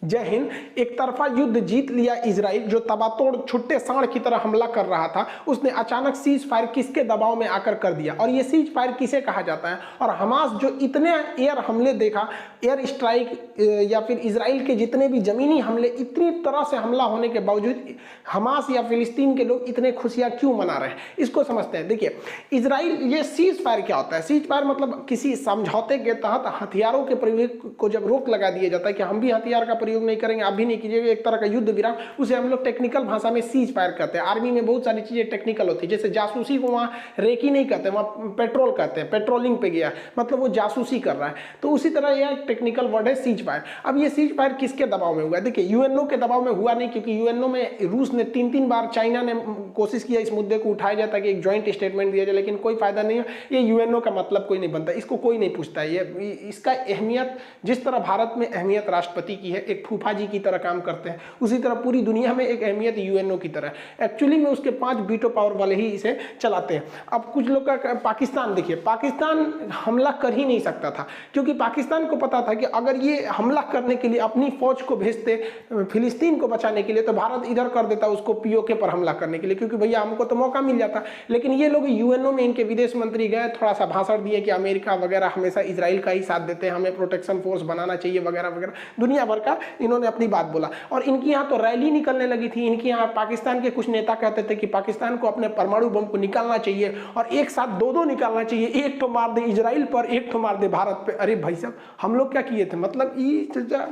जय हिंद। एक तरफा युद्ध जीत लिया इजराइल, जो तबातोड़ छुट्टे सांड की तरह हमला कर रहा था, उसने अचानक सीज फायर किसके दबाव में आकर कर दिया। और ये सीज फायर किसे कहा जाता है? और हमास जो इतने एयर हमले देखा, एयर स्ट्राइक या फिर इजराइल के जितने भी जमीनी हमले, इतनी तरह से हमला होने के बावजूद हमास या फिलिस्तीन के लोग इतने खुशियां क्यों मना रहे हैं, इसको समझते हैं। देखिए, इजराइल, ये सीज फायर क्या होता है? सीज फायर मतलब किसी समझौते के तहत हथियारों के प्रयोग को जब रोक लगा दिया जाता है कि हम भी हथियार का प्रयोग नहीं करेंगे, आप भी नहीं कीजिएगा, एक तरह का युद्ध विराम, उसे हम लोग टेक्निकल भाषा में सीज फायर कहते हैं। आर्मी में बहुत सारी चीजें टेक्निकल होती है, जैसे जासूसी को वहाँ रेकी नहीं कहते, वहाँ पेट्रोल कहते हैं, पेट्रोलिंग पे गया, मतलब वो जासूसी कर रहा है। तो उसी तरह यह टेक्निकल वर्ड है सीज फायर। अब ये सीज फायर किसके दबाव में हुआ? देखिए, यूएनओ के दबाव में हुआ नहीं, क्योंकि यूएनओ में रूस ने 3-3 बार, चाइना ने कोशिश किया इस मुद्दे को उठाया जाता है कि एक ज्वाइंट स्टेटमेंट दिया जाए, लेकिन कोई फायदा नहीं है। ये यूएनओ का मतलब कोई नहीं बनता, इसको कोई नहीं पूछता है। ये इसका अहमियत, जिस तरह भारत में अहमियत राष्ट्रपति की है, एक फूफा जी की तरह काम करते हैं, उसी तरह पूरी दुनिया में एक अहमियत यूएनओ की तरह। एक्चुअली में उसके 5 वीटो पावर वाले ही इसे चलाते हैं। अब कुछ लोग का पाकिस्तान, देखिए, पाकिस्तान हमला कर ही नहीं सकता था, क्योंकि पाकिस्तान को पता था कि अगर ये हमला करने के लिए अपनी फौज को भेजते फिलिस्तीन को बचाने के लिए, तो भारत इधर कर देता उसको पीओके पर हमला करने के लिए, क्योंकि भैया हमको तो मौका मिल जाता। लेकिन ये लोग यूएनओ में, इनके विदेश मंत्री गए, थोड़ा सा भाषण दिए कि अमेरिका वगैरह हमेशा इजराइल का ही साथ देते हैं, हमें प्रोटेक्शन फोर्स बनाना चाहिए वगैरह वगैरह, दुनिया भर का इन्होंने अपनी बात बोला। और इनकी यहाँ तो रैली निकलने लगी थी। इनके यहाँ पाकिस्तान के कुछ नेता कहते थे कि पाकिस्तान को अपने परमाणु बम को निकालना चाहिए, और एक साथ 2-2 निकालना चाहिए, एक तो मार दे इजराइल पर, एक तो मार दे भारत पे। अरे भाई साहब, हम लोग क्या किए थे? मतलब ये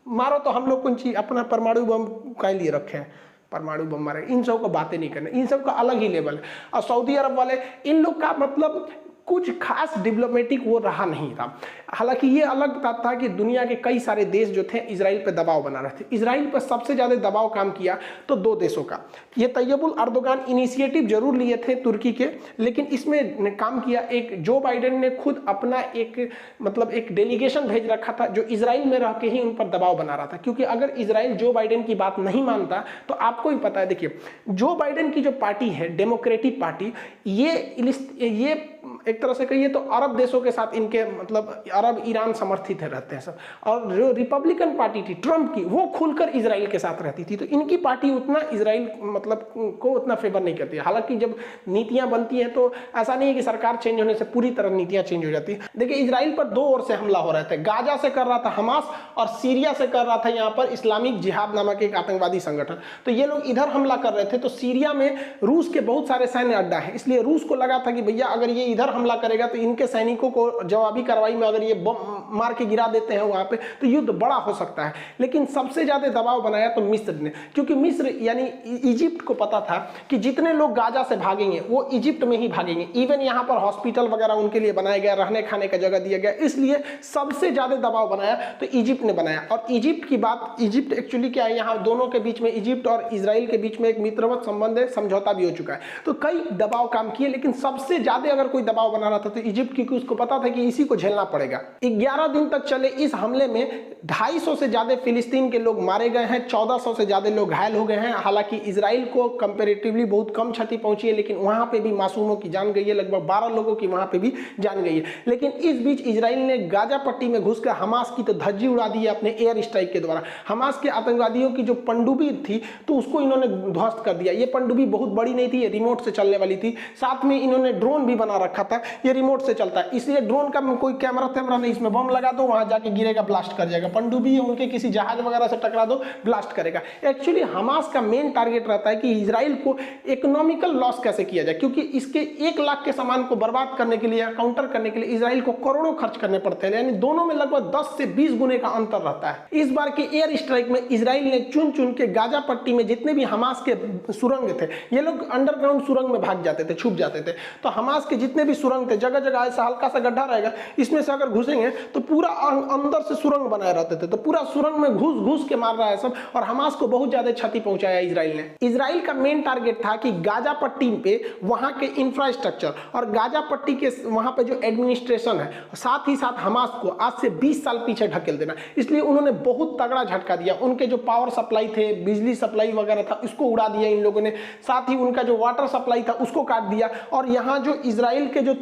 मारो तो हम लोग कौन सी अपना परमाणु बम का लिए रखे हैं, परमाणु बम मारे, इन सब को बातें नहीं करना, इन सब का अलग ही लेवल है। और सऊदी अरब वाले, इन लोग का मतलब कुछ खास डिप्लोमेटिक वो रहा नहीं था। हालांकि ये अलग बात था कि दुनिया के कई सारे देश जो थे इजराइल पे दबाव बना रहे थे। इजराइल पर सबसे ज़्यादा दबाव काम किया तो 2 देशों का। ये तैयबुल अर्दोगान इनिशिएटिव जरूर लिए थे तुर्की के, लेकिन इसमें काम किया एक जो बाइडेन ने खुद अपना एक डेलीगेशन भेज रखा था, जो इजराइल में रह के ही उन पर दबाव बना रहा था। क्योंकि अगर इजराइल जो बाइडेन की बात नहीं मानता, तो आपको ही पता है, देखिए, जो बाइडेन की जो पार्टी है, डेमोक्रेटिक पार्टी, ये एक तरह से कहिए तो अरब देशों के साथ इनके मतलब अरब ईरान समर्थित रहते हैं सब। और जो रिपब्लिकन पार्टी थी ट्रंप की, वो खुलकर इजराइल के साथ रहती थी। तो इनकी पार्टी उतना इजराइल मतलब को उतना फेवर नहीं करती है। हालांकि जब नीतियां बनती हैं तो ऐसा नहीं है कि सरकार चेंज होने से पूरी तरह नीतियां चेंज हो जाती है। देखिए, इजराइल पर 2 ओर से हमला हो रहा था। गाजा से कर रहा था हमास, और सीरिया से कर रहा था यहाँ पर इस्लामिक जिहाद नामक एक आतंकवादी संगठन। तो ये लोग इधर हमला कर रहे थे, तो सीरिया में रूस के बहुत सारे सैन्य अड्डा है, इसलिए रूस को लगा था कि भैया अगर ये इधर हमला करेगा तो इनके सैनिकों को जवाबी कार्रवाई में अगर ये बम मार के गिरा देते हैं वहां पे, तो युद्ध बड़ा हो सकता है। लेकिन सबसे ज्यादा दबाव बनाया तो मिस्र ने, क्योंकि मिस्र यानी इजिप्ट को पता था कि जितने लोग गाजा से भागेंगे वो इजिप्ट में ही भागेंगे। इवन यहाँ पर हॉस्पिटल वगैरह उनके लिए बनाया गया, रहने खाने का जगह दिया गया, इसलिए सबसे ज्यादा दबाव बनाया तो इजिप्ट ने बनाया। और इजिप्ट की बात, इजिप्ट एक्चुअली क्या है, यहाँ दोनों के बीच में, इजिप्ट और इजराइल के बीच में एक मित्रवत संबंध है, समझौता भी हो चुका है। तो कई दबाव काम किए, लेकिन सबसे ज्यादा अगर कोई दबाव बना रहा था तो इजिप्ट, क्योंकि उसको पता था कि इसी को झेलना पड़ेगा। 11 दिन तक चले इस हमले में 250 से ज्यादा फिलिस्तीन के लोग मारे गए हैं, 1400 से ज्यादा लोग घायल हो गए हैं। हालांकि इजराइल को कंपैरेटिवली बहुत कम क्षति पहुंची है, लेकिन वहां पे भी मासूमों की जान गई है, लगभग 12 लोगों की वहां पे भी जान गई है। लेकिन इस बीच इजराइल ने गाजा पट्टी में घुसकर हमास की तो धज्जी उड़ा दी है अपने एयर स्ट्राइक के द्वारा। हमास के आतंकवादियों की जो पनडुब्बी थी, तो उसको इन्होंने ध्वस्त कर दिया। ये पनडुब्बी बहुत बड़ी नहीं थी, ये रिमोट से चलने वाली थी। साथ में इन्होंने ड्रोन भी बना रखा था, ये रिमोट से चलता है, इसलिए ड्रोन का कोई कैमरा नहीं, इसमें बम लगा दो, वहां जाके गिरेगा, ब्लास्ट कर जाएगा। पनडुब्बी उनके किसी जहाज वगैरह से टकरा दो, ब्लास्ट करेगा। एक्चुअली हमास का मेन टारगेट रहता है कि इजराइल को इकोनॉमिकल लॉस कैसे किया जाए, क्योंकि इसके 1 लाख के सामान को बर्बाद करने के लिए, काउंटर करने के लिए इजराइल को करोड़ों खर्च करने पड़ते हैं, यानी दोनों में लगभग 10 से 20 गुने का अंतर रहता है। इस बार के एयर स्ट्राइक में इजराइल ने चुन चुन के गाजा पट्टी में जितने भी हमास के सुरंग थे, ये लोग अंडरग्राउंड सुरंग में भाग जाते थे, छुप जाते थे। तो हमास के जितने भी सुरंग थे, जगह जगह ऐसा हल्का सा गड्ढा रहेगा, इसमें से अगर घुसेंगे तो पूरा अंदर से सुरंग बनाए रहते थे, तो पूरा सुरंग में घुस घुस के मार रहा है सब। और हमास को बहुत ज्यादा क्षति पहुंचाया इजराइल ने। इजराइल का मेन टारगेट था कि गाजा पट्टी पे वहां के इंफ्रास्ट्रक्चर और गाजा पट्टी के वहां पे जो एडमिनिस्ट्रेशन है, साथ ही साथ हमास को आज से 20 साल पीछे ढकेल देना। इसलिए उन्होंने बहुत तगड़ा झटका दिया। उनके जो पावर सप्लाई थे, बिजली सप्लाई वगैरह था, उसको उड़ा दिया इन लोगों ने। साथ ही उनका जो वाटर सप्लाई था उसको काट दिया। और यहाँ जो इजराइल के जो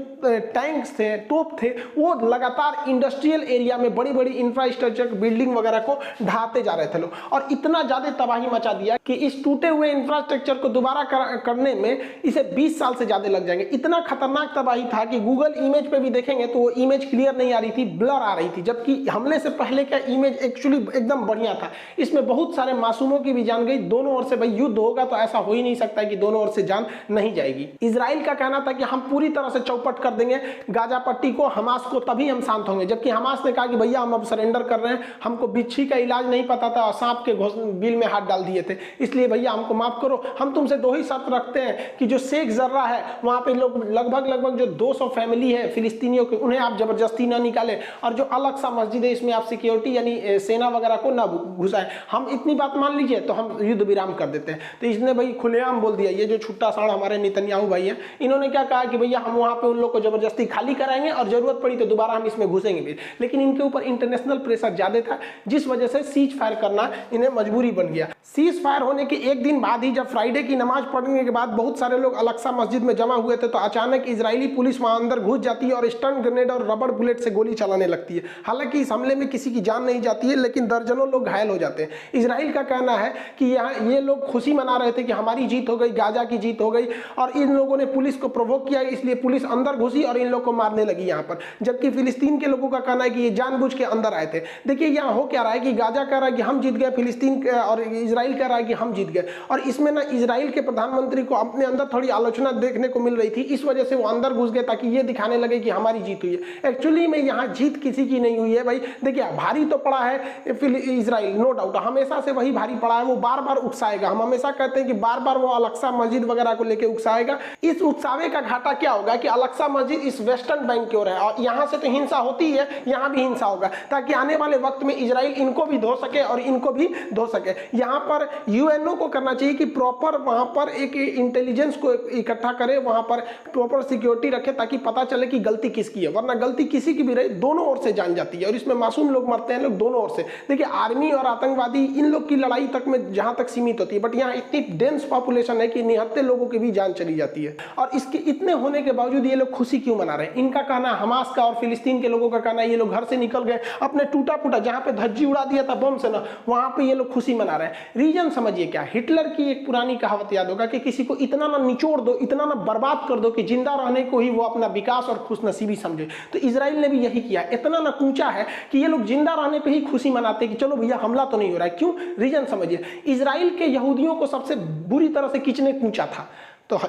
टैंक्स थे, तोप थे, वो लगातार इंडस्ट्रियल एरिया में बड़ी बड़ी इंफ्रास्ट्रक्चर बिल्डिंग वगैरह को ढाते जा रहे थे लोग, और इतना ज्यादा तबाही मचा दिया कि इस टूटे हुए इंफ्रास्ट्रक्चर को दोबारा करने में इसे 20 साल से ज्यादा लग जाएंगे। इतना खतरनाक तबाही था कि गूगल इमेज पे भी देखेंगे तो वो इमेज क्लियर नहीं आ रही थी, ब्लर आ रही थी, जबकि हमले से पहले का इमेज एक्चुअली एकदम बढ़िया था। इसमें बहुत सारे मासूमों की भी जान गई। दोनों ओर से भाई युद्ध होगा तो ऐसा हो ही नहीं सकता कि दोनों ओर से जान नहीं जाएगी। इजराइल का कहना था कि हम पूरी तरह से चौपट कर देंगे गाजा पट्टी को, हमास को, तभी हम शांत होंगे, जबकि हमास ने कहा कि भैया हम अब सरेंडर कर रहे हैं, हमको बिच्छी का इलाज नहीं पता था और सांप के बिल में हाथ डाल दिए थे, इसलिए भैया हमको माफ करो। हम तुमसे दो ही शर्त रखते हैं कि जो शेख जर्रा है वहां पे लोग लगभग जो 200 फैमिली है फिलिस्तीनियों के, उन्हें आप जबरदस्ती ना निकाले, और जो अलग सा मस्जिद है इसमें आप सिक्योरिटी यानी सेना वगैरह को ना घुसाए। हम इतनी बात मान लीजिए तो हम युद्ध विराम कर देते हैं। तो इसने भाई खुलेआम बोल दिया। ये जो छुट्टा साड़ हमारे नेतन्याहू भाई हैं, इन्होंने क्या कहा कि भैया हम वहां पे उन लोग को जबरदस्ती खाली कराएंगे और जरूरत पड़ी तो दोबारा हम इसमें घुसेंगे भी। लेकिन इनके ऊपर इंटरनेशनल प्रेशर ज्यादा था, जिस वजह से सीज फायर करना इन्हें मजबूरी बन गया। सीज फायर होने के एक दिन बाद ही, जब फ्राइडे की नमाज पढ़ने के बाद बहुत सारे लोग अलक्सा मस्जिद में जमा हुए थे, तो अचानक इजरायली पुलिस वहां अंदर घुस जाती है और स्टन ग्रेनेड और रबड़ बुलेट से गोली चलाने लगती है। हालांकि इस हमले में किसी की जान नहीं जाती है, लेकिन दर्जनों लोग घायल हो जाते हैं। इजराइल का कहना है कि यहाँ ये लोग खुशी मना रहे थे कि हमारी जीत हो गई, गाजा की जीत हो गई, और इन लोगों ने पुलिस को प्रोवोक किया, इसलिए पुलिस अंदर घुसी और इन लोग को मारने लगी यहाँ पर। जबकि फिलिस्तीन के लोगों का कहना है कि ये जानबूझ के अंदर आए थे। देखिए यहाँ हो क्या रहा है कि गाजा कह रहा है कि हम जीत गए, फिलिस्तीन और इजराइल कह रहा है कि हम जीत गए। और इसमें ना इजराइल के प्रधानमंत्री को अपने अंदर थोड़ी आलोचना देखने को मिल रही थी, इस वजह से वो अंदर घुस गए ताकि ये दिखाने लगे कि हमारी जीत हुई है। एक्चुअली में यहाँ जीत किसी की नहीं हुई है भाई। देखिए भारी तो पड़ा है इजराइल, नो डाउट, हमेशा से वही भारी पड़ा है, वो बार बार उकसाएगा। हम हमेशा कहते हैं कि बार बार वो अलक्सा मस्जिद वगैरह को लेके उकसाएगा। इस उकसावे का घाटा क्या होगा कि अलक्सा मस्जिद इस वेस्टर्न बैंक की ओर है, और यहाँ से तो हिंसा होती है, यहाँ भी हिंसा होगा, ताकि आने वाले वक्त में इजराइल इनको भी धो सके और इनको भी धो सके। यहाँ पर यूएनओ को करना चाहिए कि प्रॉपर वहां पर एक इंटेलिजेंस को इकट्ठा करे, वहां पर प्रॉपर सिक्योरिटी रखे, ताकि पता चले कि गलती किसकी है, वरना गलती किसी की भी रही दोनों ओर से जान जाती है, और इसमें मासूम लोग मरते हैं लोग दोनों ओर से। देखिए आर्मी और आतंकवादी इन लोग की लड़ाई तक में जहां तक सीमित होती है, बट यहाँ इतनी डेंस पॉपुलेशन है कि निहत्ते लोगों की भी जान चली जाती है। और इसके इतने होने के बावजूद ये लोग खुशी क्यों मना रहे हैं? इनका कहना, हमास का और फिलिस्तीन के लोगों का कहना, ये लोग घर से निकल गए, अपने टूटा फूटा जहां पे धज्जी उड़ा दिया था बम से ना, वहां पे ये लोग खुशी मना रहे हैं। रीजन समझिए क्या, हिटलर की एक पुरानी कहावत याद होगा कि किसी को इतना ना निचोड़ दो, इतना ना बर्बाद कर दो कि जिंदा रहने को ही वो अपना विकास और खुशनसीबी समझे। तो इजराइल ने भी यही किया, इतना ना कूचा है कि ये लोग जिंदा रहने पे ही खुशी मनाते कि चलो भैया हमला तो नहीं हो रहा है। क्यों? रीजन समझिए, इजराइल के यहूदियों को सबसे बुरी तरह से किसने कूचा था? तो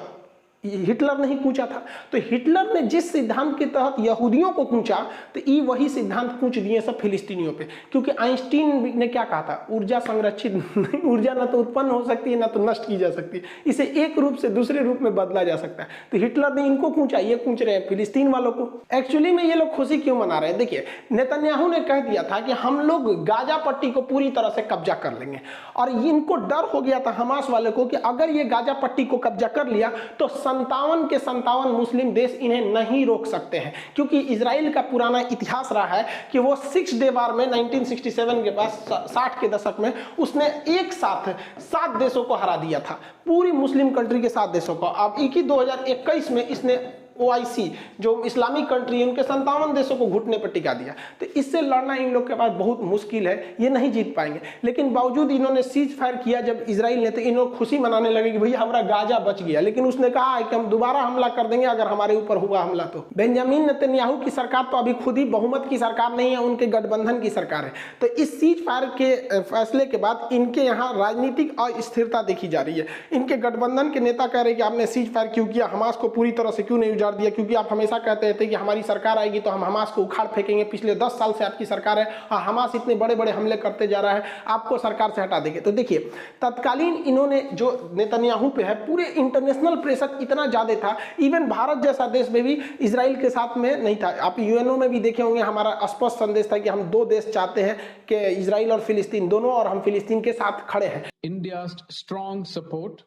हिटलर नहीं कूचा था। तो हिटलर ने जिस सिद्धांत के तहत यहूदियों को कूचा, तो ये वही सिद्धांत कूच दिए सब फिलिस्तीनियों पे। क्योंकि आइंस्टीन ने क्या कहा था, ऊर्जा संरक्षित नहीं, ऊर्जा ना तो उत्पन्न हो सकती है ना तो नष्ट की जा सकती है, इसे एक रूप से दूसरे रूप में बदला जा सकता है। तो हिटलर ने इनको कूचा, ये कूच रहे हैं फिलिस्तीन वालों को। एक्चुअली में ये लोग खुशी क्यों मना रहे हैं? देखिए नेतन्याहू ने कह दिया था कि हम लोग गाजा पट्टी को पूरी तरह से कब्जा कर लेंगे, और इनको डर हो गया था हमास वाले को कि अगर ये गाजा पट्टी को कब्जा कर लिया तो 57 के 57 मुस्लिम देश इन्हें नहीं रोक सकते हैं। क्योंकि इजराइल का पुराना इतिहास रहा है कि वो 6 डे वार में 1967 के पास 60 के दशक में उसने एक साथ 7 देशों को हरा दिया था, पूरी मुस्लिम कंट्री के 7 देशों को। अब 2021 में इसने OIC जो इस्लामिक कंट्री है उनके 57 देशों को घुटने पर टिका दिया। तो इससे लड़ना इन लोग के पास बहुत मुश्किल है, ये नहीं जीत पाएंगे। लेकिन बावजूद इन्होंने सीज फायर किया जब इजराइल ने, तो इन लोग खुशी मनाने लगे कि भैया हमारा गाजा बच गया। लेकिन उसने कहा है कि हम दोबारा हमला कर देंगे अगर हमारे ऊपर हुआ हमला तो। बेंजामिन नेतन्याहू की सरकार तो अभी खुद ही बहुमत की सरकार नहीं है, उनके गठबंधन की सरकार है। तो इस सीज फायर के फैसले के बाद इनके यहाँ राजनीतिक अस्थिरता देखी जा रही है। इनके गठबंधन के नेता कह रहे कि आपने सीज फायर क्यों किया, हमास को पूरी तरह से क्यों नहीं दिया, क्योंकि आप हमेशा कहते थे कि हमारी सरकार आएगी तो हम हमास को उखाड़ फेंकेंगे। पिछले 10 साल से आपकी सरकार है और हमास इतने बड़े बड़े हमले करते जा रहा है, आपको सरकार से हटा देंगे। तो देखिए तत्कालीन इन्होंने जो नेतन्याहू पे है, पूरे इंटरनेशनल प्रेशर इतना ज्यादा था, इवन भारत जैसा देश में भी इजराइल के साथ में नहीं था। आप यूएनओ में भी देखे होंगे हमारा स्पष्ट संदेश था कि हम 2 देश चाहते हैं कि इजराइल और फिलिस्तीन दोनों, और हम फिलिस्तीन के साथ खड़े हैं। India's strong support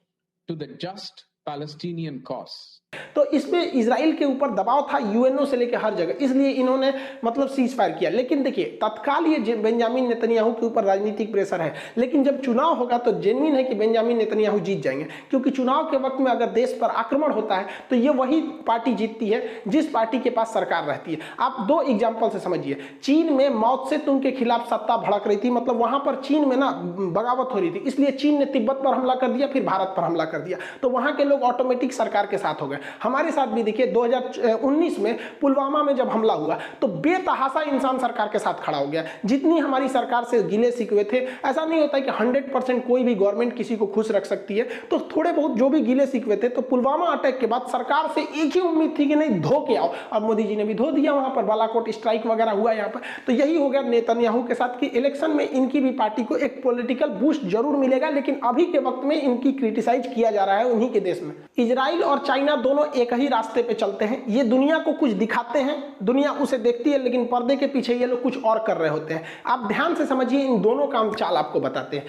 to the just Palestinian cause. तो इसमें इजराइल के ऊपर दबाव था यूएनओ से लेकर हर जगह, इसलिए इन्होंने मतलब सीज फायर किया। लेकिन देखिए तत्काल ये बेंजामिन नेतन्याहू के ऊपर राजनीतिक प्रेशर है, लेकिन जब चुनाव होगा तो जेन्युइन है कि बेंजामिन नेतन्याहू जीत जाएंगे, क्योंकि चुनाव के वक्त में अगर देश पर आक्रमण होता है तो ये वही पार्टी जीतती है जिस पार्टी के पास सरकार रहती है। आप दो एग्जाम्पल से समझिए, चीन में माओ त्से तुंग के खिलाफ सत्ता भड़क रही थी, मतलब वहां पर चीन में ना बगावत हो रही थी, इसलिए चीन ने तिब्बत पर हमला कर दिया, फिर भारत पर हमला कर दिया, तो वहां के लोग ऑटोमेटिक सरकार के साथ हो गए। हमारे साथ भी देखिए 2019 में पुलवामा में जब हमला हुआ तो बेतहाशा इंसान सरकार के साथ खड़ा हो गया। जितनी हमारी सरकार से गिले शिकवे थे, ऐसा नहीं होता है कि 100% कोई भी गवर्नमेंट किसी को खुश रख सकती है, तो थोड़े बहुत जो भी गिले शिकवे थे, तो पुलवामा अटैक के बाद सरकार से एक ही उम्मीद थी कि नहीं धो के आओ, और मोदी जी ने भी धो दिया, वहां पर बालाकोट स्ट्राइक वगैरह हुआ यहाँ पर। तो यही हो गया नेतन्याहू के साथ कि इलेक्शन में इनकी भी पार्टी को एक पॉलिटिकल बूस्ट जरूर मिलेगा, लेकिन अभी के वक्त में इनकी क्रिटिसाइज किया जा रहा है उन्हीं के देश में। इजराइल और चाइना दोनों एक ही रास्ते पे चलते हैं, ये दुनिया को कुछ दिखाते हैं, दुनिया उसे देखती है, लेकिन पर्दे के पीछे ये लोग कुछ और कर रहे होते हैं। आप ध्यान से समझिए, इन दोनों का हम चाल आपको बताते हैं।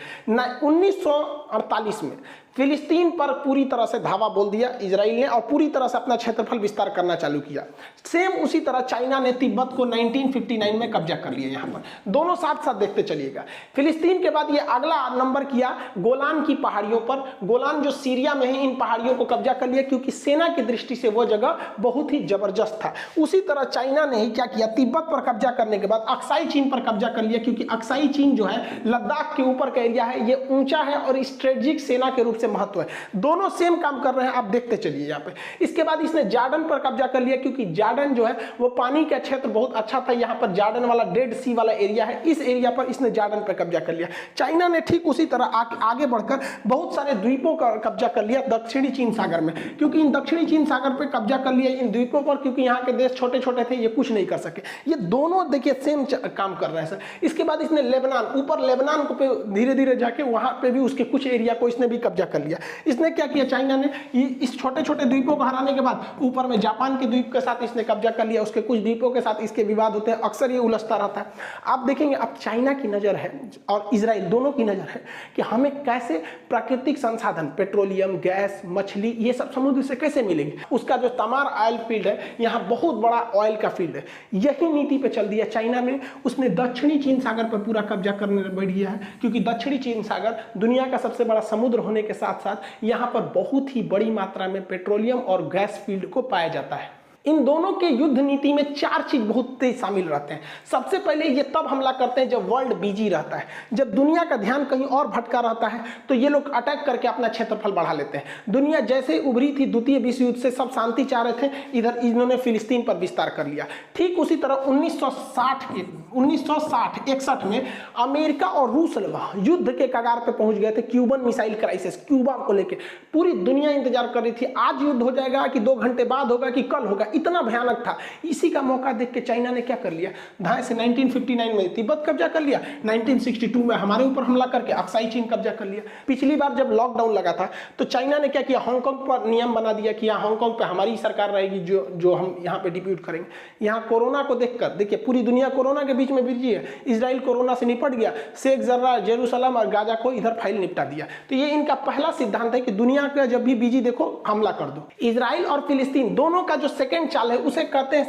1948 में फिलिस्तीन पर पूरी तरह से धावा बोल दिया इजराइल ने और पूरी तरह से अपना क्षेत्रफल विस्तार करना चालू किया। सेम उसी तरह चाइना ने तिब्बत को 1959 में कब्जा कर लिया। यहाँ पर दोनों साथ साथ देखते चलिएगा। फिलिस्तीन के बाद ये अगला नंबर किया गोलान की पहाड़ियों पर। गोलान जो सीरिया में है, इन पहाड़ियों को कब्जा कर लिया क्योंकि सेना की दृष्टि से वो जगह बहुत ही जबरदस्त था। उसी तरह चाइना ने ही क्या किया, तिब्बत पर कब्जा करने के बाद अक्साई चीन पर कब्जा कर लिया, क्योंकि अक्साई चीन जो है लद्दाख के ऊपर का एरिया है, ये ऊंचा है और स्ट्रेटेजिक सेना के रूप से महत्व है। दोनों सेम काम कर रहे हैं, आप देखते चलिए यहाँ पे। इसके बाद इसने जॉर्डन पर कब्जा कर लिया, क्योंकि जॉर्डन जो है वो पानी का क्षेत्र बहुत अच्छा था। यहाँ पर जॉर्डन वाला डेड सी वाला एरिया है, इस एरिया पर इसने जॉर्डन पर कब्जा कर लिया। चाइना ने ठीक उसी तरह आगे बढ़कर बहुत सारे द्वीपों का कब्जा कर लिया दक्षिणी चीन सागर में, क्योंकि इन दक्षिणी चीन सागर पर कब्जा कर लिया इन द्वीपों पर, क्योंकि यहाँ के देश छोटे छोटे थे, ये कुछ नहीं कर सके। ये दोनों देखिए सेम काम कर रहे हैं सर। इसके बाद इसने लेबनान, ऊपर लेबनान को धीरे धीरे जाके वहां पे भी उसके कुछ एरिया को इसने भी कब्जा कर लिया। इसने क्या किया, चाइना ने इस छोटे छोटे द्वीपों को हराने के बाद ऊपर में जापान के द्वीप के साथ इसने कब्जा कर लिया। उसके कुछ द्वीपों के साथ इसके विवाद होते हैं, अक्सर ये उलझता रहता है। आप देखेंगे अब चाइना की नजर है और इजराइल दोनों की नजर है कि हमें कैसे प्राकृतिक संसाधन, पेट्रोलियम, गैस, मछली, ये सब समुद्र से कैसे मिलेंगे। उसका जो तमार ऑयल फील्ड है, यहाँ बहुत बड़ा ऑयल का फील्ड है, यही नीति पे चल दिया चाइना में। उसने दक्षिणी चीन सागर पर पूरा कब्जा करने बैठ गया है, क्योंकि दक्षिणी चीन सागर दुनिया का सबसे बड़ा समुद्र होने के साथ साथ यहाँ पर बहुत ही बड़ी मात्रा में पेट्रोलियम और गैस फील्ड को पाया जाता है। इन दोनों के युद्ध नीति में चार चीज बहुत तेज शामिल रहते हैं। सबसे पहले ये तब हमला करते हैं जब वर्ल्ड बिजी रहता है, जब दुनिया का ध्यान कहीं और भटका रहता है, तो ये लोग अटैक करके अपना क्षेत्रफल बढ़ा लेते हैं। दुनिया जैसे उभरी थी द्वितीय विश्व युद्ध से, सब शांति चाह रहे थे, इधर इन्होंने फिलिस्तीन पर विस्तार कर लिया। ठीक उसी तरह 1960-61 में अमेरिका और रूस युद्ध के कगार पर पहुंच गए थे। क्यूबन मिसाइल क्राइसिस, क्यूबा को लेकर पूरी दुनिया इंतजार कर रही थी, आज युद्ध हो जाएगा कि 2 घंटे बाद होगा कि कल होगा, इतना भयानक था। इसी का मौका देख के चाइना ने क्या कर लिया, धाए से 1959 में तिब्बत कब्जा कर लिया, 1962 में हमारे ऊपर हमला करके अक्साई चीन कब्जा कर लिया। पिछली बार जब लॉकडाउन लगा था तो चाइना ने क्या किया, हांगकांग पर नियम बना दिया कि हांगकांग पे हमारी सरकार रहेगी, जो हम यहाँ पे डिप्यूट करेंगे। यहाँ कोरोना को देखकर देखिए पूरी दुनिया कोरोना के बीच में बिजी है, इजराइल कोरोना से निपट गया, शेख जर्रा, जेरूसलम और गाजा को इधर फाइल निपटा दिया। तो ये इनका पहला सिद्धांत है कि दुनिया का जब भी बिजी देखो हमला कर दो। इजराइल और फिलिस्तीन दोनों का जो सेकेंड चाल है उसे कहते हैं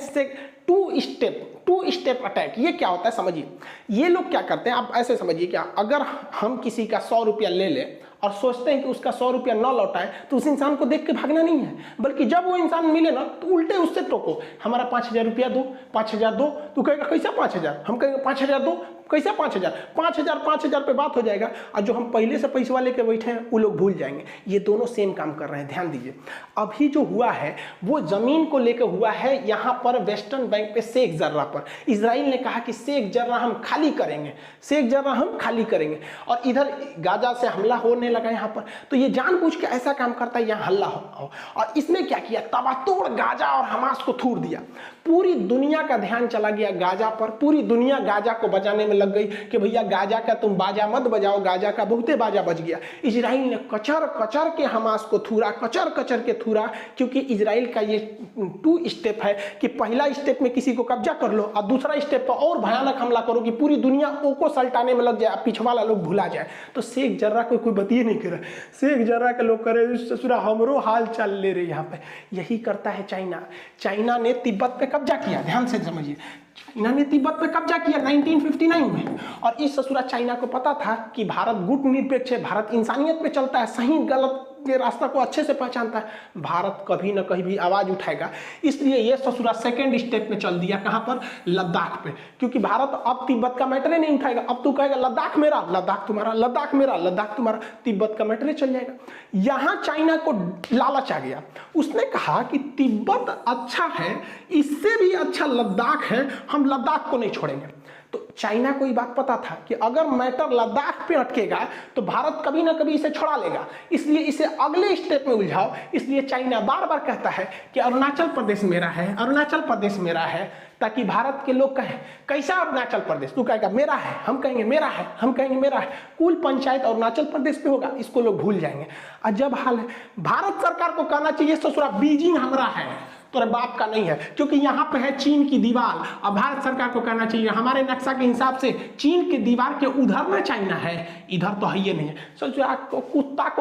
टू स्टेप अटैक। ये क्या होता है समझिए, ये लोग क्या करते हैं, आप ऐसे समझिए, क्या अगर हम किसी का 100 रुपया ले लें और सोचते हैं कि उसका 100 रुपया न लौटाए, तो उस इंसान को देख के भागना नहीं है, बल्कि जब वो इंसान मिले ना तो उल्टे उससे टोको, हमारा 5000 रुपया दो, 5000 दो। तू कहेगा कैसा 5000, हम कहेंगे 5000 दो, कैसा 5000 पे बात हो जाएगा, और जो हम पहले से पैसे वाले के बैठे हैं वो लोग भूल जाएंगे। ये दोनों सेम काम कर रहे हैं, ध्यान दीजिए। अभी जो हुआ है वो जमीन को लेकर हुआ है, यहाँ पर वेस्टर्न बैंक पे शेख जर्रा पर। इजराइल ने कहा कि शेख जर्रा हम खाली करेंगे, शेख जर्रा हम खाली करेंगे, और इधर गाजा से हमला होने लगा यहाँ पर। तो ये जानबूझ के ऐसा काम करता है यहाँ हल्ला हो, और इसने क्या किया, तबातोड़ गाजा और हमास को थूर दिया। पूरी दुनिया का ध्यान चला गया गाजा पर, पूरी दुनिया गाजा को बजाने में लग गई कि भैया गाजा का तुम बाजा मत बजाओ, गाजा का बहुते बाजा बज गया। इजराइल ने कचर कचर के हमास को थूरा, कचर कचर के थूरा, क्योंकि इजराइल का ये 2 स्टेप है कि पहला स्टेप में किसी को कब्जा कर लो और दूसरा स्टेप पर और भयानक हमला करो कि पूरी दुनिया को सल्टाने में लग जाए, पिछवाला लोग भुला जाए। तो शेख जर्रा को कोई बतिए ही नहीं कर शेख जरा के लोग करे ससुरा हमरो हाल चाल ले रहे यहाँ पे। यही करता है चाइना। चाइना ने तिब्बत पे कब्जा किया, ध्यान से समझिए, चाइना ने तिब्बत पे कब्जा किया 1959 में। और इस ससुरा चाइना को पता था कि भारत गुटनिरपेक्ष है, भारत इंसानियत पे चलता है, सही गलत के रास्ता को अच्छे से पहचानता है, भारत कभी न कहीं भी आवाज उठाएगा। इसलिए ये ससुरा सेकंड स्टेप में चल दिया, कहां पर, लद्दाख पे। क्योंकि भारत अब तिब्बत का मैटर नहीं उठाएगा, अब तू कहेगा लद्दाख मेरा, लद्दाख तुम्हारा, लद्दाख मेरा, लद्दाख तुम्हारा, तिब्बत का मैटर चल जाएगा। यहां चाइना को लालच आ गया, उसने कहा कि तिब्बत अच्छा है, इससे भी अच्छा लद्दाख है, हम लद्दाख को नहीं छोड़ेंगे। तो चाइना को ये बात पता था कि अगर मैटर लद्दाख पे अटकेगा तो भारत कभी ना कभी इसे छुड़ा लेगा, इसलिए इसे अगले स्टेप में उलझाओ। इसलिए चाइना बार बार कहता है कि अरुणाचल प्रदेश मेरा है, अरुणाचल प्रदेश मेरा है, ताकि भारत के लोग कहें कैसा अरुणाचल प्रदेश, तू कहेगा मेरा है, हम कहेंगे मेरा है, हम कहेंगे मेरा है, कुल पंचायत अरुणाचल प्रदेश पे होगा, इसको लोग भूल जाएंगे। अजब हाल है। भारत सरकार को कहना चाहिए ससुरा बीजिंग हमारा है, तोरे बाप का नहीं है, क्योंकि यहाँ पे है चीन की दीवार। अब भारत सरकार को कहना चाहिए हमारे नक्शा के हिसाब से चीन की दीवार के उधर में चाइना है, इधर तो है ही नहीं है। सोचो को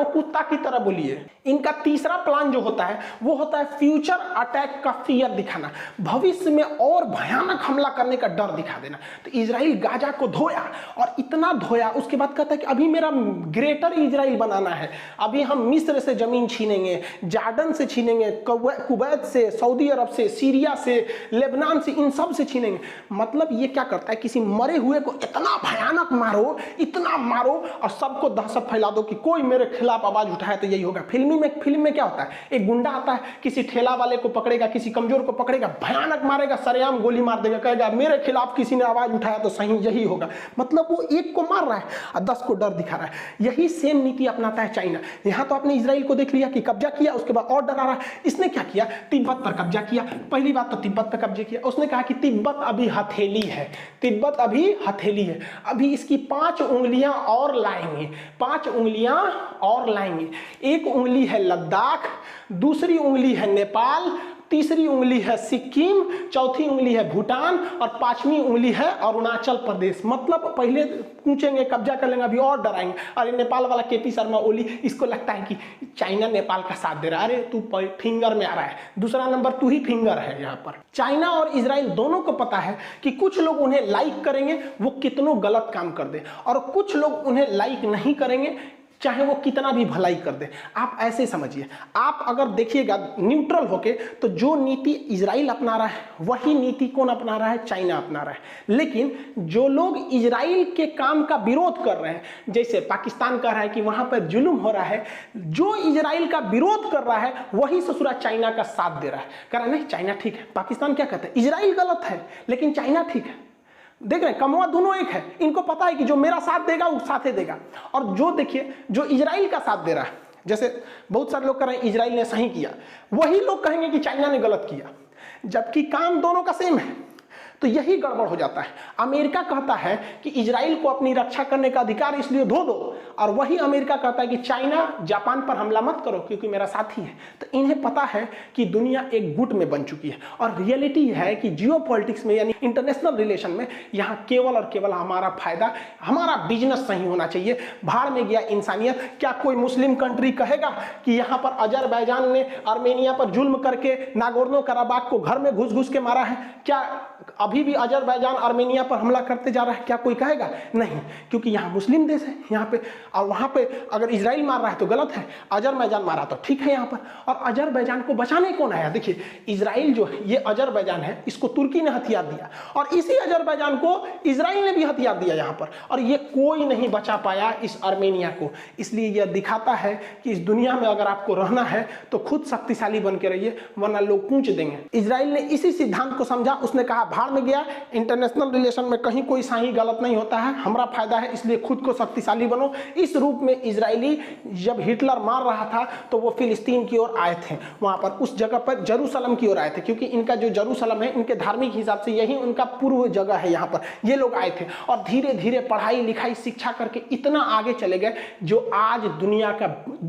कुत्ता की तरह बोलिए। इनका तीसरा प्लान जो होता है वो होता है फ्यूचर अटैक का फियर दिखाना, भविष्य में और भयानक हमला करने का डर दिखा देना। तो इजराइल गाजा को धोया और इतना धोया, उसके बाद कहता है कि अभी मेरा ग्रेटर इजराइल बनाना है, अभी हम मिस्र से जमीन छीनेंगे, जॉर्डन से छीनेंगे, कुवैत से, सऊदी अरब से, सीरिया से, लेबनान से, इन सब से छीनेंगे। मतलब ये क्या करता है, किसी मरे हुए को इतना भयानक मारो, इतना मारो और सबको दहशत फैला दो कि कोई मेरे खिलाफ आवाज उठाए तो यही होगा। फिल्म में क्या होता है, एक गुंडा आता है, किसी ठेला वाले को पकड़ेगा, किसी कमजोर को पकड़ेगा, भयानक मारेगा, सरेआम गोली मार देगा, कहेगा मेरे खिलाफ किसी ने आवाज उठाया तो सही यही होगा। मतलब वो एक को मार रहा है और 10 को डर दिखा रहा है। यही सेम नीति अपनाता है चाइना। यहां तो आपने इजराइल को देख लिया कि कब्जा किया, उसके बाद और डरा रहा है। इसने क्या किया, तिब्बत पर कब्जा किया। पहली बात तो तिब्बत पर कब्जे किया, उसने कहा कि तिब्बत अभी हथेली है, तिब्बत अभी हथेली है, अभी इसकी 5 उंगलियां और लाएंगे, 5 उंगलियां और लाएंगे। एक उंगली है लद्दाख, दूसरी उंगली है नेपाल, तीसरी उंगली है सिक्किम, चौथी उंगली है भूटान और 5वीं उंगली है अरुणाचल प्रदेश। मतलब पहले पूछेंगे, कब्जा कर लेंगे, अभी और डराएंगे। अरे नेपाल वाला केपी शर्मा ओली, इसको लगता है कि चाइना नेपाल का साथ दे रहा है, अरे तू फिंगर में आ रहा है, दूसरा नंबर तू ही फिंगर है। यहाँ पर चाइना और इजराइल दोनों को पता है कि कुछ लोग उन्हें लाइक करेंगे वो कितनों गलत काम कर दे, और कुछ लोग उन्हें लाइक नहीं करेंगे चाहे वो कितना भी भलाई कर दे। आप ऐसे समझिए, आप अगर देखिएगा न्यूट्रल होके, तो जो नीति इजराइल अपना रहा है वही नीति कौन अपना रहा है, चाइना अपना रहा है। लेकिन जो लोग इजराइल के काम का विरोध कर रहे हैं, जैसे पाकिस्तान कह रहा है कि वहां पर जुल्म हो रहा है, जो इजराइल का विरोध कर रहा है वही ससुरा चाइना का साथ दे रहा है, कह रहा नहीं चाइना ठीक है। पाकिस्तान क्या कहता है, इजराइल गलत है लेकिन चाइना ठीक है। देख रहे हैं, कमवा दोनों एक है। इनको पता है कि जो मेरा साथ देगा वो साथ ही देगा, और जो देखिए जो इजराइल का साथ दे रहा है, जैसे बहुत सारे लोग कह रहे हैं इजराइल ने सही किया, वही लोग कहेंगे कि चाइना ने गलत किया, जबकि काम दोनों का सेम है। तो यही गड़बड़ हो जाता है। अमेरिका कहता है कि इजराइल को अपनी रक्षा करने का अधिकार इसलिए धो दो, और वही अमेरिका कहता है कि चाइना जापान पर हमला मत करो क्योंकि मेरा साथी है। तो इन्हें पता है कि दुनिया एक गुट में बन चुकी है, और रियलिटी है कि जियोपॉलिटिक्स में यानी इंटरनेशनल रिलेशन में यहाँ केवल और केवल हमारा फायदा, हमारा बिजनेस सही होना चाहिए। भाड़ में गया इंसानियत। क्या कोई मुस्लिम कंट्री कहेगा कि यहाँ पर अजरबैजान ने आर्मेनिया पर जुल्म करके नागोर्नो कराबाख को घर में घुस घुस के मारा है? क्या अभी भी अजरबैजान आर्मेनिया पर हमला करते जा रहा है? क्या कोई कहेगा? नहीं, क्योंकि यहाँ मुस्लिम देश है यहाँ पे, और वहाँ पे अगर इजराइल मार रहा है तो गलत है, अजरबैजान मारा तो ठीक है यहाँ पर। और अजरबैजान को बचाने कौन आया? देखिए, इजराइल जो है, ये अजरबैजान है, इसको तुर्की ने हथियार दिया, और इसी अजरबैजान को इजराइल ने भी हथियार दिया यहाँ पर, और ये कोई नहीं बचा पाया इस आर्मेनिया को। इसलिए यह दिखाता है कि इस दुनिया में अगर आपको रहना है तो खुद शक्तिशाली बन के रहिए, वरना लोग पूछ देंगे। इजराइल ने इसी सिद्धांत को समझा, उसने कहा भाड़ में गया, इंटरनेशनल रिलेशन में कहीं कोई सही गलत नहीं होता है, हमारा फायदा है, इसलिए खुद को शक्तिशाली बनो। इस रूप में इजरायली जब हिटलर मार रहा था तो वो फिलिस्तीन की ओर आए थे, वहां पर उस जगह पर जेरूसलम की ओर आए थे, क्योंकि इनका जो जेरूसलम है इनके धार्मिक हिसाब से यही उनका पूर्व जगह है। यहाँ पर ये लोग आए थे और धीरे धीरे पढ़ाई लिखाई शिक्षा करके इतना आगे चले गए जो आज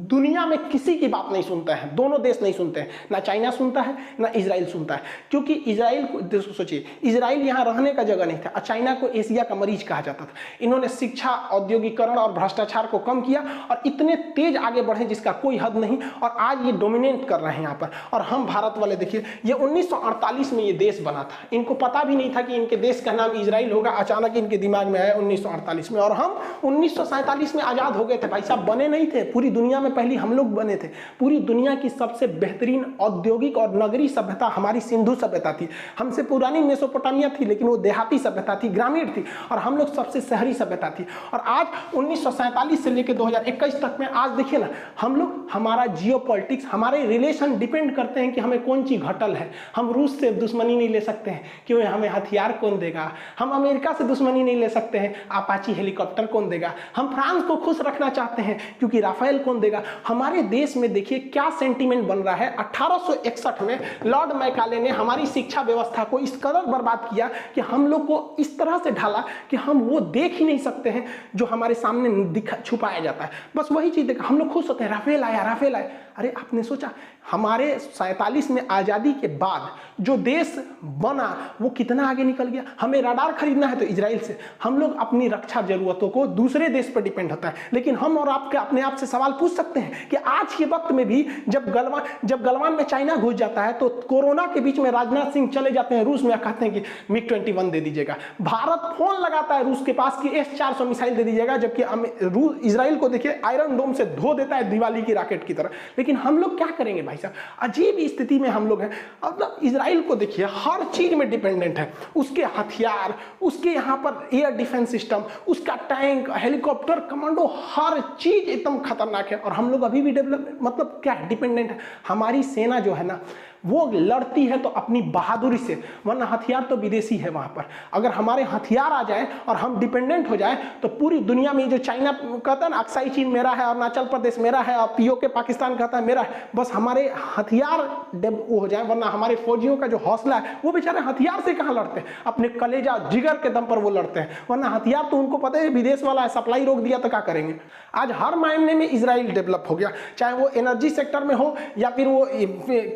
दुनिया में किसी की बात नहीं सुनते हैं, दोनों देश नहीं सुनते हैं, ना चाइना सुनता है ना इजराइल सुनता है। क्योंकि इजराइल को सोचिए, इजराइल यहाँ रहने का जगह नहीं था। चाइना को एशिया का मरीज कहा जाता था। इन्होंने शिक्षा, औद्योगिकरण और भ्रष्टाचार को कम किया और इतने तेज आगे बढ़े जिसका कोई हद नहीं, और आज ये डोमिनेट कर रहे हैं यहाँ पर। और हम भारत वाले देखिए, ये 1948 में ये देश बना था, इनको पता भी नहीं था कि इनके देश का नाम इजराइल होगा, अचानक इनके दिमाग में आया 1948 में। और हम 1947 में आजाद हो गए थे भाई साहब, बने नहीं थे, पूरी दुनिया में पहली हम लोग बने थे। पूरी दुनिया की सबसे बेहतरीन औद्योगिक और नगरीय सभ्यता हमारी सिंधु सभ्यता थी। हमसे पुरानी मेसोपोटामिया थी, लेकिन वो देहाती सभ्यता थी, ग्रामीण थी, और हम लोग सबसे शहरी सभ्यता थी। और आज 1947 से लेकर 2021 तक में आज देखिए ना, हम लोग, हमारा जियोपॉलिटिक्स, हमारे रिलेशन डिपेंड करते हैं कि हमें कौन चीज घटल है। हम रूस से दुश्मनी नहीं ले सकते हैं क्यों, हमें हथियार कौन देगा। हम अमेरिका से दुश्मनी नहीं ले सकते हैं, अपाची हेलीकॉप्टर कौन देगा। हम फ्रांस को खुश रखना चाहते हैं क्योंकि राफेल कौन देगा। हमारे देश में देखिए क्या सेंटीमेंट बन रहा है। 1861 में लॉर्ड मैकाले ने हमारी शिक्षा व्यवस्था को इस कदर बर्बाद किया कि हम लोग को इस तरह से ढाला कि हम वो देख ही नहीं सकते हैं जो हमारे सामने छुपाया जाता है। बस वही चीज देखा, हम लोग खुश होते हैं, राफेल आया, राफेल आया। अरे आपने सोचा हमारे 47 में आजादी के बाद जो देश बना वो कितना आगे निकल गया। हमें रडार खरीदना है तो इजराइल से, हम लोग अपनी रक्षा जरूरतों को दूसरे देश पर डिपेंड होता है। लेकिन हम और आपके अपने आप से सवाल पूछ सकते हैं कि आज के वक्त में भी जब गलवान में चाइना घुस जाता है तो कोरोना के बीच में राजनाथ सिंह चले जाते हैं रूस में, कहते हैं कि MiG-21 दे दीजिएगा। भारत फोन लगाता है रूस के पास कि S-400 मिसाइल दे दीजिएगा, जबकि इजराइल को देखिए आयरन डोम से धो देता है दिवाली की रॉकेट की तरह। लेकिन हम लोग क्या करेंगे भाई साहब, अजीब स्थिति में हम लोग हैं। मतलब इजराइल को देखिए हर चीज में डिपेंडेंट है, उसके हथियार, उसके यहाँ पर एयर डिफेंस सिस्टम, उसका टैंक, हेलीकॉप्टर, कमांडो, हर चीज एकदम खतरनाक है। और हम लोग अभी भी डेवलप, मतलब क्या डिपेंडेंट है। हमारी सेना जो है ना वो लड़ती है तो अपनी बहादुरी से, वरना हथियार तो विदेशी है वहां पर। अगर हमारे हथियार आ जाए और हम डिपेंडेंट हो जाए तो पूरी दुनिया में जो चाइना कहता है ना, अक्साई चीन मेरा है, अरुणाचल प्रदेश मेरा है, और POK पाकिस्तान कहता है मेरा है, बस हमारे हथियार वो हो जाए, वरना हमारे फौजियों का जो हौसला है वो बेचारे हथियार से कहाँ लड़ते हैं, अपने कलेजा जिगर के दम पर वो लड़ते हैं। वरना हथियार तो उनको पता है विदेश वाला है, सप्लाई रोक दिया तो क्या करेंगे। आज हर मायने में इजराइल डेवलप हो गया, चाहे वो एनर्जी सेक्टर में हो या फिर वो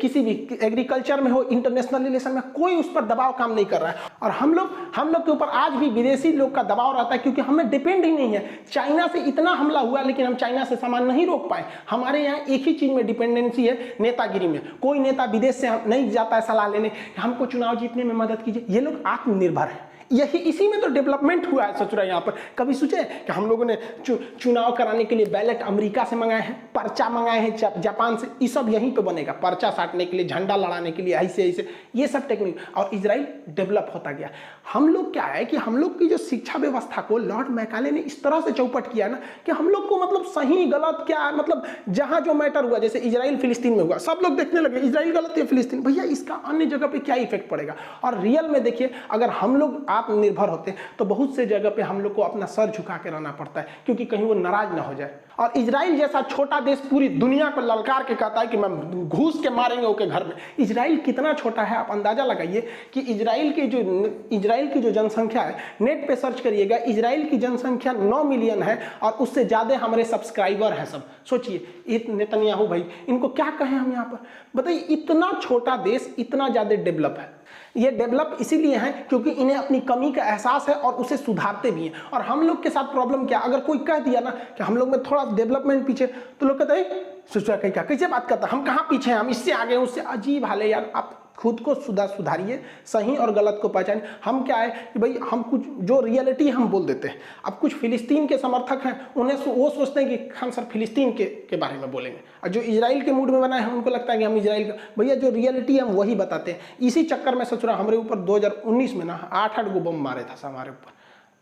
किसी भी एग्रीकल्चर में हो, इंटरनेशनल रिलेशन में, कोई उस पर दबाव काम नहीं कर रहा है। और हम लोग के ऊपर आज भी विदेशी लोग का दबाव रहता है क्योंकि हमें डिपेंड ही नहीं है। चाइना से इतना हमला हुआ लेकिन हम चाइना से सामान नहीं रोक पाए। हमारे यहाँ एक ही चीज में डिपेंडेंसी है, नेतागिरी में। कोई नेता विदेश से नहीं जाता है सलाह लेने, हमको चुनाव जीतने में मदद कीजिए। ये लोग आत्मनिर्भर है, यही इसी में तो डेवलपमेंट हुआ है। सोच रहे हैं यहाँ पर कभी सोचे कि हम लोगों ने चुनाव कराने के लिए बैलेट अमेरिका से मंगाए हैं, पर्चा मंगाए हैं जापान से, ये सब यहीं पे बनेगा, पर्चा साटने के लिए, झंडा लड़ाने के लिए, ऐसे ऐसे ये सब टेक्निक। और इजराइल डेवलप होता गया। हम लोग क्या है कि हम लोग की जो शिक्षा व्यवस्था को लॉर्ड मैकाले ने इस तरह से चौपट किया ना कि हम लोग को मतलब सही गलत क्या, मतलब जहां जो मैटर हुआ, जैसे इजराइल फिलिस्तीन में हुआ, सब लोग देखने लगे इजराइल गलत है फिलिस्तीन, भैया इसका अन्य जगह पे क्या इफेक्ट पड़ेगा। और रियल में देखिए अगर हम लोग आत्मनिर्भर होते तो बहुत से जगह पे हम लोग को अपना सर झुका के रहना पड़ता है क्योंकि कहीं वो नाराज ना हो जाए। और इजराइल जैसा छोटा देश पूरी दुनिया को ललकार के कहता है कि मैं घूस के मारेंगे ओके घर में। इजराइल कितना छोटा है आप अंदाजा लगाइए कि इजराइल की जो जनसंख्या है, नेट पे सर्च करिएगा, इजराइल की जनसंख्या 9 मिलियन है और उससे ज्यादा हमारे सब्सक्राइबर है सब। सोचिए नेतन्याहू भाई, इनको क्या कहें हम यहाँ पर, बताइए। इतना छोटा देश इतना ज्यादा डेवलप है। ये डेवलप इसीलिए है क्योंकि इन्हें अपनी कमी का एहसास है और उसे सुधारते भी हैं। और हम लोग के साथ प्रॉब्लम क्या, अगर कोई कह दिया ना कि हम लोग में थोड़ा डेवलपमेंट पीछे, तो लोग कहते हैं सोचा क्या, कैसे बात करता, हम कहाँ पीछे हैं, हम इससे आगे हैं, उससे। अजीब हाल है यार। आप खुद को सुधारिए, सही और गलत को पहचानिए। हम क्या है कि भाई हम कुछ जो रियलिटी हम बोल देते हैं। अब कुछ फिलिस्तीन के समर्थक हैं, उन्हें वो सोचते हैं कि खान सर फिलिस्तीन के बारे में बोलेंगे, और जो इजराइल के मूड में बनाए हैं उनको लगता है कि हम इजराइल का, भैया जो रियलिटी है हम वही बताते हैं। इसी चक्कर में सोच रहा हमारे ऊपर 2019 में ना 8 गो बम मारे था हमारे ऊपर,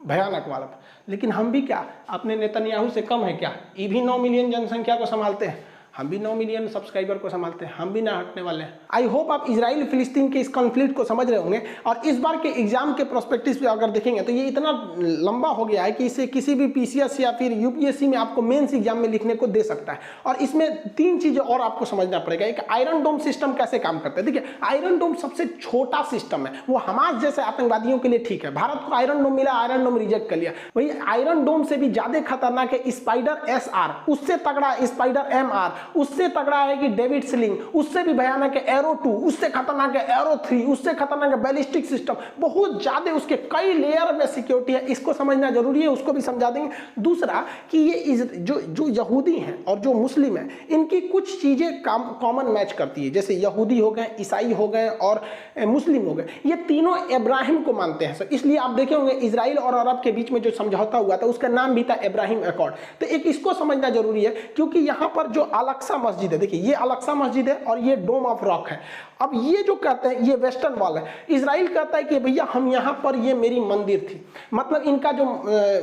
भयानक वाला। लेकिन हम भी क्या अपने नेतन्याहू से कम है क्या? ये भी 9 मिलियन जनसंख्या को संभालते हैं, हम भी 9 मिलियन सब्सक्राइबर को संभालते हैं, हम भी ना हटने वाले हैं। आई होप आप इजराइल फिलिस्तीन के इस कॉन्फ्लिक्ट को समझ रहे होंगे। और इस बार के एग्जाम के प्रोस्पेक्टिव पे अगर देखेंगे तो ये इतना लंबा हो गया है कि इसे किसी भी PCS या फिर UPSC में आपको मेंस एग्जाम में लिखने को दे सकता है। और इसमें 3 चीजें और आपको समझना पड़ेगा। एक, आयरन डोम सिस्टम कैसे काम करता है। देखिए आयरन डोम सबसे छोटा सिस्टम है, वो हमास जैसे आतंकवादियों के लिए ठीक है। भारत को आयरन डोम मिला, आयरन डोम रिजेक्ट कर लिया। वही आयरन डोम से भी ज्यादा खतरनाक है स्पाइडर SR, उससे तगड़ा स्पाइडर MR, उससे तगड़ा है कि डेविड स्लिंग, उससे भी भयानक है एरो 2, उससे खतरनाक है एरो 3, उससे खतरनाक है बैलिस्टिक सिस्टम। बहुत ज्यादा उसके कई लेयर में सिक्योरिटी है, इसको समझना जरूरी है, उसको भी समझा देंगे। दूसरा कि ये जो यहूदी हैं और जो मुस्लिम हैं, इनकी कुछ चीजें कॉमन मैच करती है। जैसे यहूदी हो गए, ईसाई हो गए और मुस्लिम हो गए, ये तीनों इब्राहिम को मानते हैं। इसलिए आप देखे होंगे इजराइल और अरब के बीच में जो समझौता हुआ था उसका नाम भी था इब्राहिम अकॉर्ड। तो एक इसको समझना जरूरी है, क्योंकि यहां पर जो अल-अक्सा मस्जिद है, देखिए ये अल-अक्सा मस्जिद है और ये डोम ऑफ रॉक है। अब ये जो कहते हैं ये वेस्टर्न वॉल है, इजराइल कहता है कि भैया हम यहां पर, ये मेरी मंदिर थी, मतलब इनका जो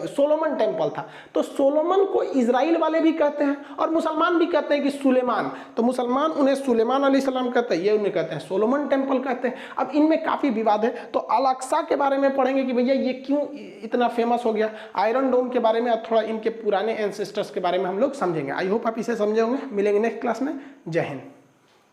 सोलोमन टेम्पल था। तो सोलोमन को इजराइल वाले भी कहते हैं और मुसलमान भी कहते हैं कि सुलेमान। तो मुसलमान उन्हें सुलेमान अलैहिस्सलाम कहते हैं, ये उन्हें कहते हैं सोलोमन टेम्पल कहते हैं। अब इनमें काफी विवाद है। तो अल-अक्सा के बारे में पढ़ेंगे कि भैया ये क्यों इतना फेमस हो गया, आयरन डोम के बारे में और थोड़ा इनके पुराने एंसेस्टर्स के बारे में हम लोग समझेंगे। आई होप आप इसे समझे होंगे। मिलेंगे नेक्स्ट क्लास में। जय हिंद।